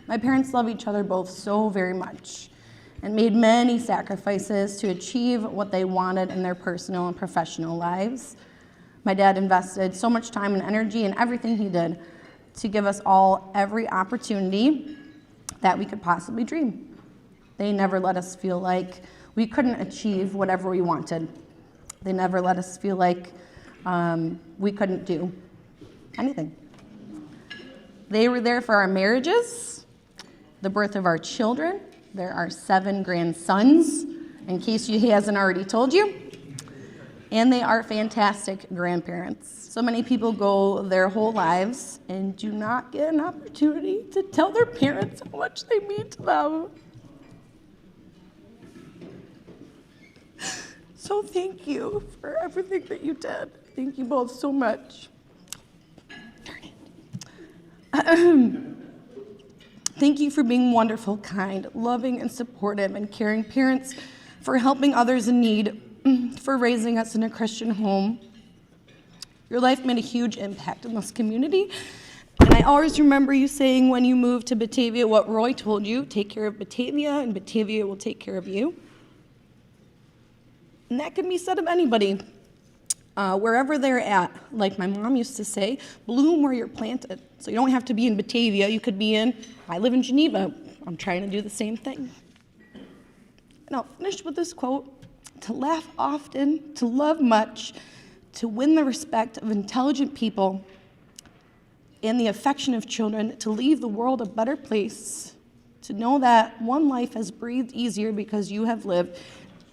My parents love each other both so very much and made many sacrifices to achieve what they wanted in their personal and professional lives. My dad invested so much time and energy in everything he did to give us all every opportunity that we could possibly dream. They never let us feel like we couldn't achieve whatever we wanted. They never let us feel like we couldn't do anything. They were there for our marriages, the birth of our children. There are 7 grandsons, in case he hasn't already told you. And they are fantastic grandparents. So many people go their whole lives and do not get an opportunity to tell their parents how much they mean to them. So thank you for everything that you did. Thank you both so much. Thank you for being wonderful, kind, loving, and supportive and caring parents, for helping others in need, for raising us in a Christian home. Your life made a huge impact in this community, and I always remember you saying when you moved to Batavia what Roy told you: take care of Batavia, and Batavia will take care of you. And that can be said of anybody, wherever they're at. Like my mom used to say, bloom where you're planted. So you don't have to be in Batavia. You could be I live in Geneva. I'm trying to do the same thing. And I'll finish with this quote: to laugh often, to love much, to win the respect of intelligent people and the affection of children, to leave the world a better place, to know that one life has breathed easier because you have lived,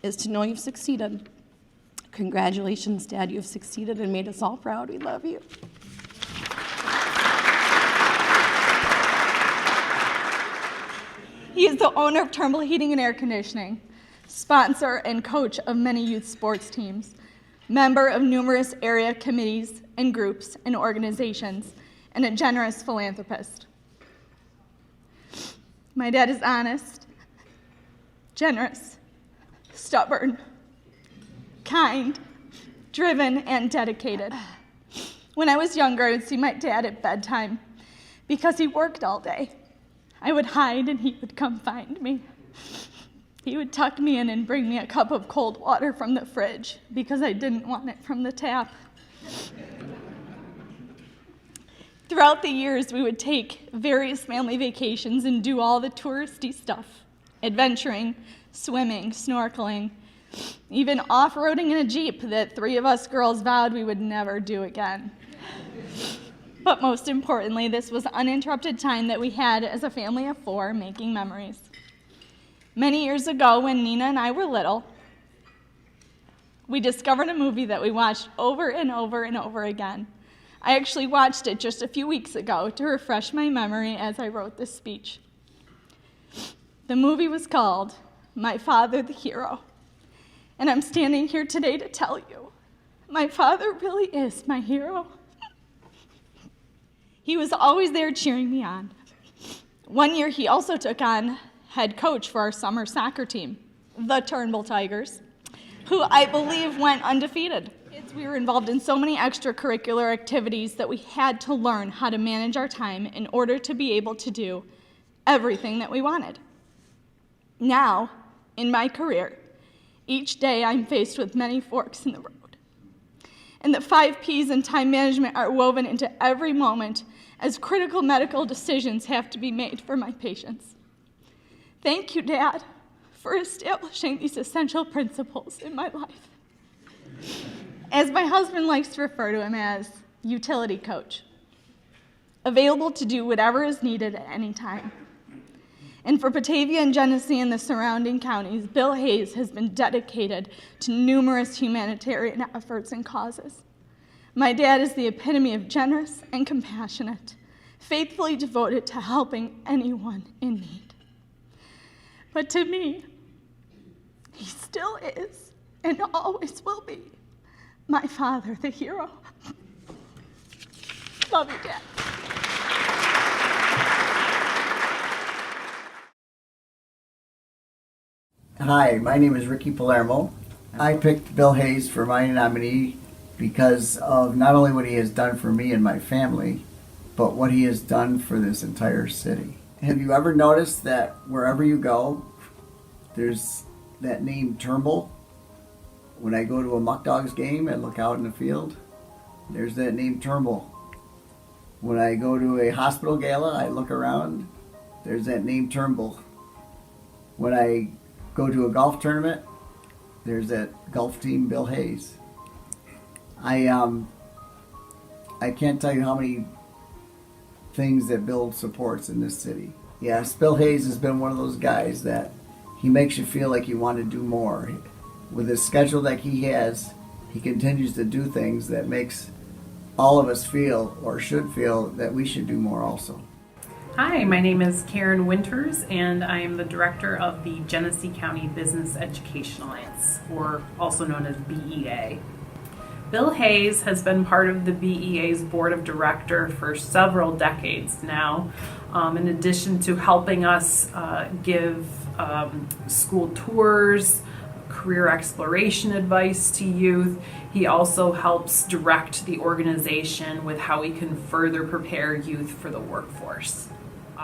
is to know you've succeeded. Congratulations, Dad, you have succeeded and made us all proud. We love you. He is the owner of Turnbull Heating and Air Conditioning, sponsor and coach of many youth sports teams, member of numerous area committees and groups and organizations, and a generous philanthropist. My dad is honest, generous, stubborn, kind, driven, and dedicated. When I was younger, I would see my dad at bedtime because he worked all day. I would hide and he would come find me. He would tuck me in and bring me a cup of cold water from the fridge because I didn't want it from the tap. Throughout the years, we would take various family vacations and do all the touristy stuff: adventuring, swimming, snorkeling, even off-roading in a Jeep that 3 of us girls vowed we would never do again. But most importantly, this was uninterrupted time that we had as a family of 4 making memories. Many years ago, when Nina and I were little, we discovered a movie that we watched over and over and over again. I actually watched it just a few weeks ago to refresh my memory as I wrote this speech. The movie was called My Father the Hero, and I'm standing here today to tell you, my father really is my hero. He was always there cheering me on. One year, he also took on head coach for our summer soccer team, the Turnbull Tigers, who I believe went undefeated. We were involved in so many extracurricular activities that we had to learn how to manage our time in order to be able to do everything that we wanted. Now, in my career, each day I'm faced with many forks in the road. And the 5 Ps in time management are woven into every moment as critical medical decisions have to be made for my patients. Thank you, Dad, for establishing these essential principles in my life. As my husband likes to refer to him as, utility coach, available to do whatever is needed at any time. And for Batavia and Genesee and the surrounding counties, Bill Hayes has been dedicated to numerous humanitarian efforts and causes. My dad is the epitome of generous and compassionate, faithfully devoted to helping anyone in need. But to me, he still is and always will be my father, the hero. Love you, Dad. Hi, my name is Ricky Palermo. I picked Bill Hayes for my nominee because of not only what he has done for me and my family, but what he has done for this entire city. Have you ever noticed that wherever you go, there's that name Turnbull? When I go to a Muck Dogs game and look out in the field, there's that name Turnbull. When I go to a hospital gala, I look around, there's that name Turnbull. When I go to a golf tournament, there's that golf team Bill Hayes. I can't tell you how many things that Bill supports in this city. Yes, Bill Hayes has been one of those guys that he makes you feel like you want to do more. With his schedule that he has, he continues to do things that makes all of us feel, or should feel, that we should do more also. Hi, my name is Karyn Winters, and I am the director of the Genesee County Business Education Alliance, or also known as BEA. Bill Hayes has been part of the BEA's board of directors for several decades now. In addition to helping us give school tours, career exploration advice to youth, he also helps direct the organization with how we can further prepare youth for the workforce.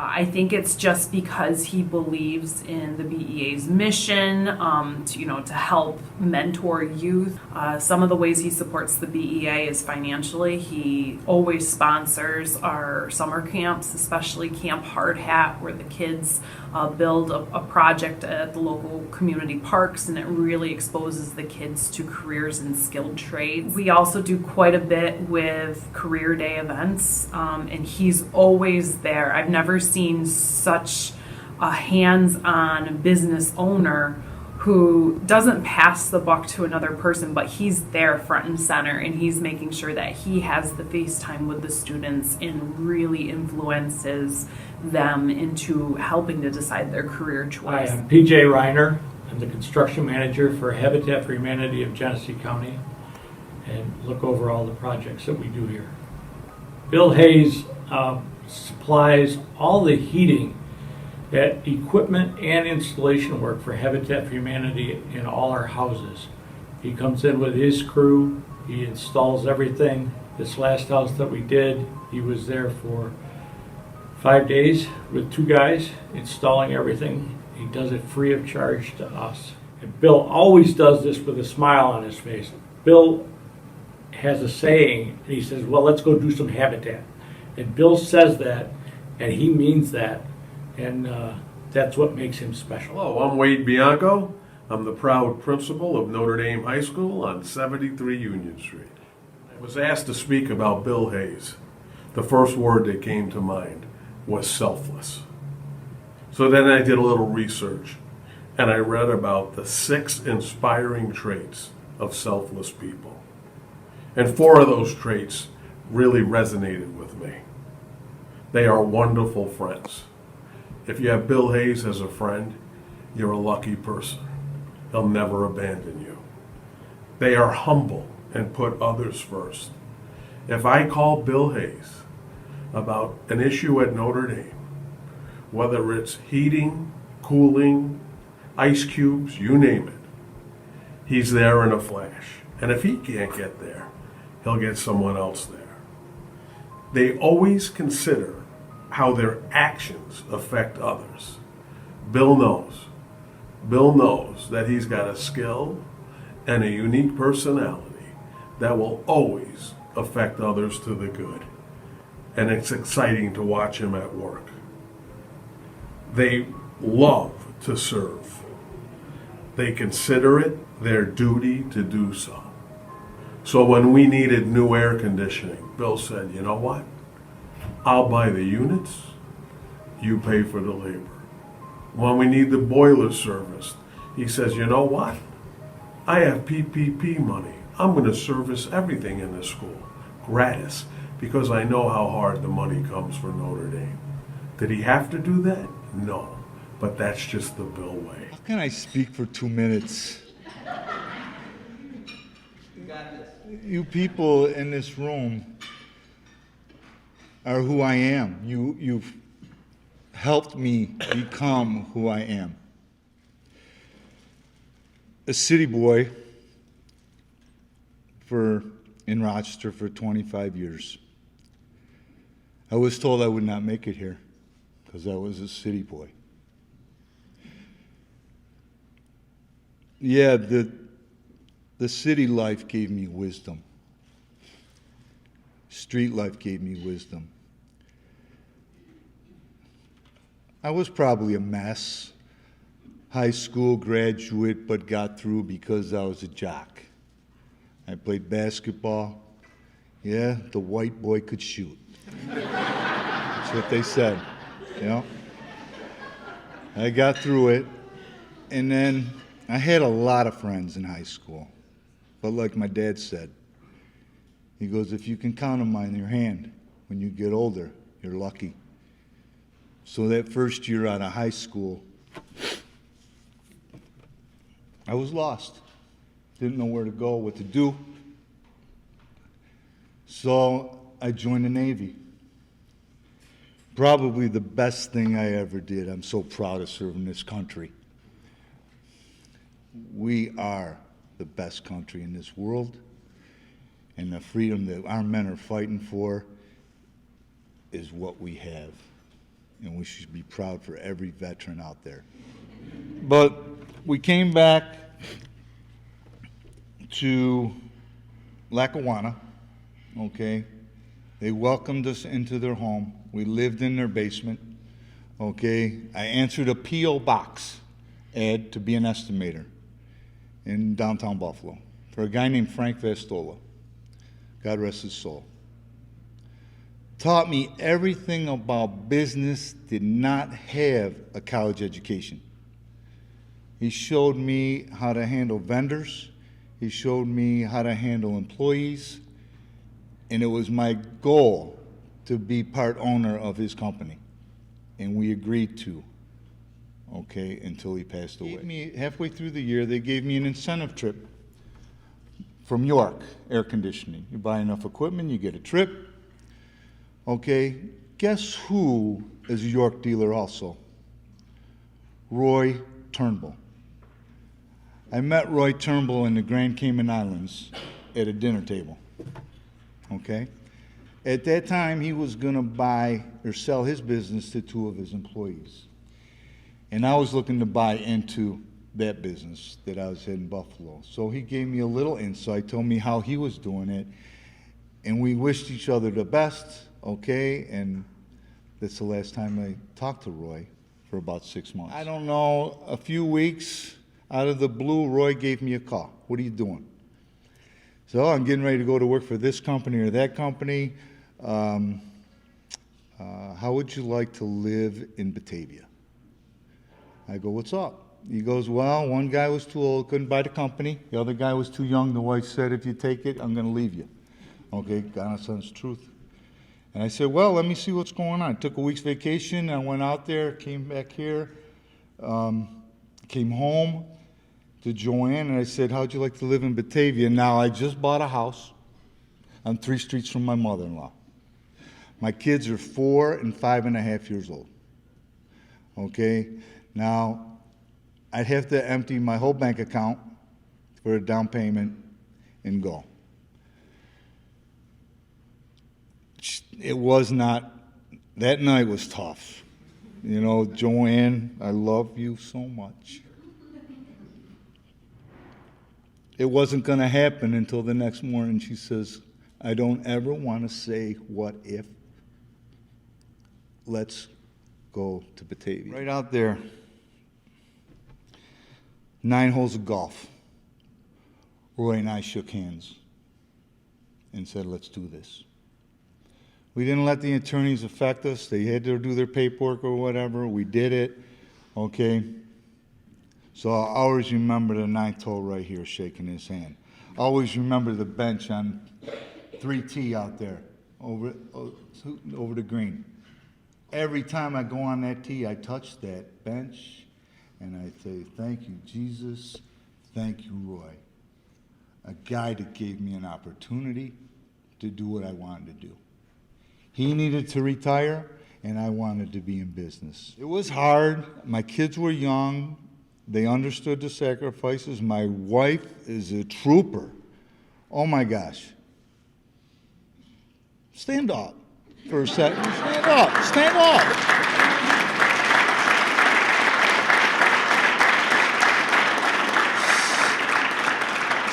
I think it's just because he believes in the BEA's mission to help mentor youth. Some of the ways he supports the BEA is financially. He always sponsors our summer camps, especially Camp Hard Hat, where the kids build a project at the local community parks, and it really exposes the kids to careers in skilled trades. We also do quite a bit with career day events, and he's always there. I've never seen such a hands-on business owner who doesn't pass the buck to another person, but he's there front and center, and he's making sure that he has the face time with the students and really influences them into helping to decide their career choice. Hi, I'm PJ Riner. I'm the construction manager for Habitat for Humanity of Genesee County, and look over all the projects that we do here. Bill Hayes supplies all the heating, equipment, and installation work for Habitat for Humanity in all our houses. He comes in with his crew, he installs everything. This last house that we did, he was there for 5 days with 2 guys installing everything. He does it free of charge to us. And Bill always does this with a smile on his face. Bill has a saying, and he says, well, let's go do some habitat. And Bill says that, and he means that, and that's what makes him special. Hello, I'm Wade Bianco. I'm the proud principal of Notre Dame High School on 73 Union Street. I was asked to speak about Bill Hayes. The first word that came to mind was selfless. So then I did a little research, and I read about the 6 inspiring traits of selfless people. And 4 of those traits really resonated with me. They are wonderful friends. If you have Bill Hayes as a friend, you're a lucky person. He'll never abandon you. They are humble and put others first. If I call Bill Hayes about an issue at Notre Dame, whether it's heating, cooling, ice cubes, you name it, he's there in a flash. And if he can't get there, he'll get someone else there. They always consider how their actions affect others. Bill knows that he's got a skill and a unique personality that will always affect others to the good. And it's exciting to watch him at work. They love to serve. They consider it their duty to do so. So when we needed new air conditioning, Bill said, you know what? I'll buy the units, you pay for the labor. When we need the boiler serviced, he says, you know what? I have PPP money. I'm going to service everything in the school, gratis, because I know how hard the money comes for Notre Dame. Did he have to do that? No, but that's just the Bill way. How can I speak for 2 minutes? You people in this room are who I am. You've helped me become who I am. A city boy in Rochester for 25 years. I was told I would not make it here. because I was a city boy. Yeah, the city life gave me wisdom. Street life gave me wisdom. I was probably a mess, high school graduate, but got through because I was a jock. I played basketball. Yeah, the white boy could shoot. That's what they said, you know? I got through it, and then I had a lot of friends in high school. But like my dad said, he goes, if you can count them on your hand when you get older, you're lucky. So that first year out of high school, I was lost. Didn't know where to go, what to do. So I joined the Navy. Probably the best thing I ever did. I'm so proud of serving this country. We are the best country in this world, and the freedom that our men are fighting for is what we have, and we should be proud for every veteran out there. But we came back to Lackawanna, okay? They welcomed us into their home. We lived in their basement, okay? I answered a P.O. box ad to be an estimator in downtown Buffalo for a guy named Frank Vastola. God rest his soul. Taught me everything about business, did not have a college education. He showed me how to handle vendors. He showed me how to handle employees. And it was my goal to be part owner of his company. And we agreed to, okay, until he passed away. Halfway through the year, they gave me an incentive trip from York Air Conditioning. You buy enough equipment, you get a trip. Okay, guess who is a York dealer also? Roy Turnbull. I met Roy Turnbull in the Grand Cayman Islands at a dinner table. Okay? At that time, he was going to buy or sell his business to two of his employees. And I was looking to buy into that business that I was in Buffalo. So he gave me a little insight, told me how he was doing it, and we wished each other the best, okay? And that's the last time I talked to Roy for about 6 months. I don't know, a few weeks out of the blue, Roy gave me a call. What are you doing? So I'm getting ready to go to work for this company or that company. How would you like to live in Batavia? I go, what's up? He goes, well, one guy was too old, couldn't buy the company. The other guy was too young. The wife said, if you take it, I'm going to leave you. Okay, God honest truth. And I said, well, let me see what's going on. Took a week's vacation. I went out there, came back here, came home to Joanne, and I said, how'd you like to live in Batavia? Now, I just bought a house. I'm 3 streets from my mother-in-law. My kids are 4 and 5.5 years old. Okay? Now, I'd have to empty my whole bank account for a down payment and go. It was not, that night was tough. You know, Joanne, I love you so much. It wasn't going to happen until the next morning. She says, I don't ever want to say what if. Let's go to Batavia. Right out there, 9 holes of golf. Roy and I shook hands and said, let's do this. We didn't let the attorneys affect us. They had to do their paperwork or whatever. We did it, okay? So I'll always remember the 9th hole right here shaking his hand. Always remember the bench on 3T out there over the green. Every time I go on that tee, I touch that bench and I say, thank you, Jesus. Thank you, Roy. A guy that gave me an opportunity to do what I wanted to do. He needed to retire, and I wanted to be in business. It was hard. My kids were young. They understood the sacrifices. My wife is a trooper. Oh, my gosh. Stand up for a second. Stand up. Stand up.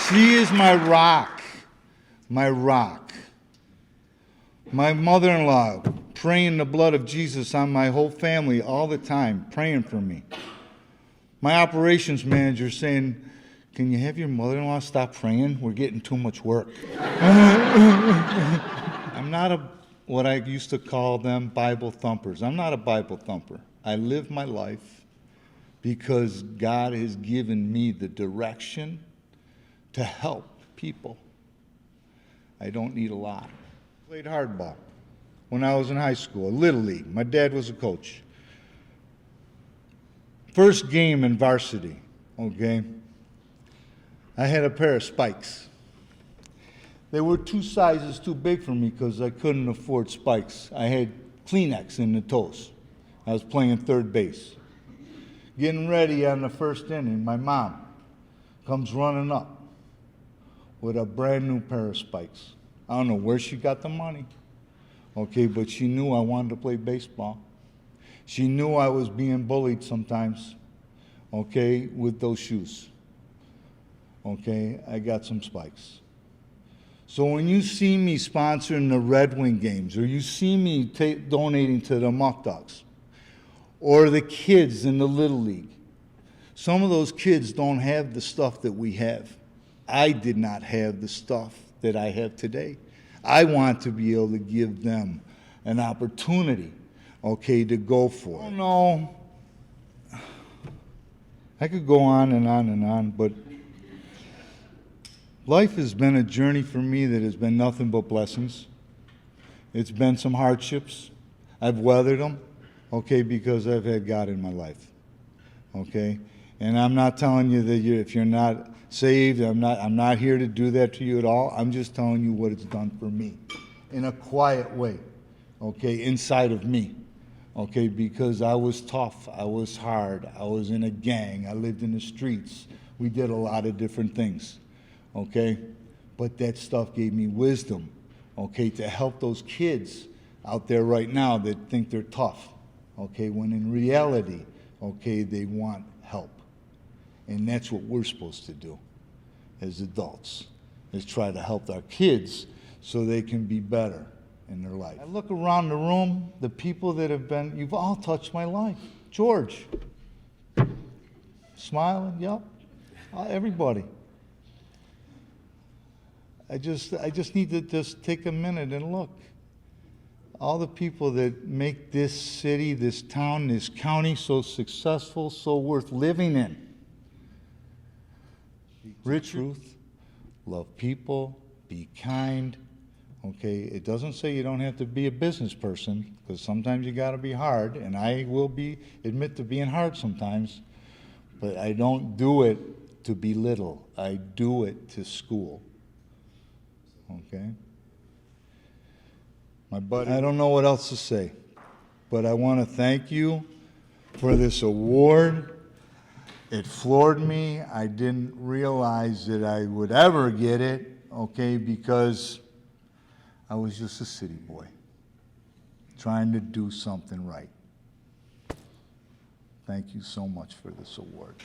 She is my rock, my rock. My mother-in-law praying the blood of Jesus on my whole family all the time, praying for me. My operations manager saying, can you have your mother-in-law stop praying? We're getting too much work. I'm not what I used to call them Bible thumpers. I'm not a Bible thumper. I live my life because God has given me the direction to help people. I don't need a lot. Played hardball when I was in high school, Little League. My dad was a coach. First game in varsity, okay? I had a pair of spikes. They were 2 sizes too big for me because I couldn't afford spikes. I had Kleenex in the toes. I was playing third base. Getting ready on the first inning, my mom comes running up with a brand new pair of spikes. I don't know where she got the money, okay, but she knew I wanted to play baseball. She knew I was being bullied sometimes, okay, with those shoes. Okay, I got some spikes. So when you see me sponsoring the Red Wing games, or you see me donating to the Muck Dogs, or the kids in the Little League, some of those kids don't have the stuff that we have. I did not have the stuff that I have today. I want to be able to give them an opportunity, okay, to go for it. No, I could go on and on and on, but life has been a journey for me that has been nothing but blessings. It's been some hardships. I've weathered them, okay, because I've had God in my life, okay? And I'm not telling you that if you're not saved, I'm not here to do that to you at all. I'm just telling you what it's done for me in a quiet way, okay, inside of me, okay, because I was tough, I was hard, I was in a gang, I lived in the streets. We did a lot of different things, okay? But that stuff gave me wisdom, okay, to help those kids out there right now that think they're tough, okay, when in reality, okay, they want help. And that's what we're supposed to do as adults, is try to help our kids so they can be better in their life. I look around the room, the people that have been, you've all touched my life. George, smiling, yep, everybody. I just need to just take a minute and look. All the people that make this city, this town, this county so successful, so worth living in. Rich truth, love people, be kind, okay? It doesn't say you don't have to be a business person, because sometimes you gotta be hard, and I will admit to being hard sometimes, but I don't do it to belittle. I do it to school, okay? My buddy, I don't know what else to say, but I wanna thank you for this award. It floored me. I didn't realize that I would ever get it, okay, because I was just a city boy trying to do something right. Thank you so much for this award.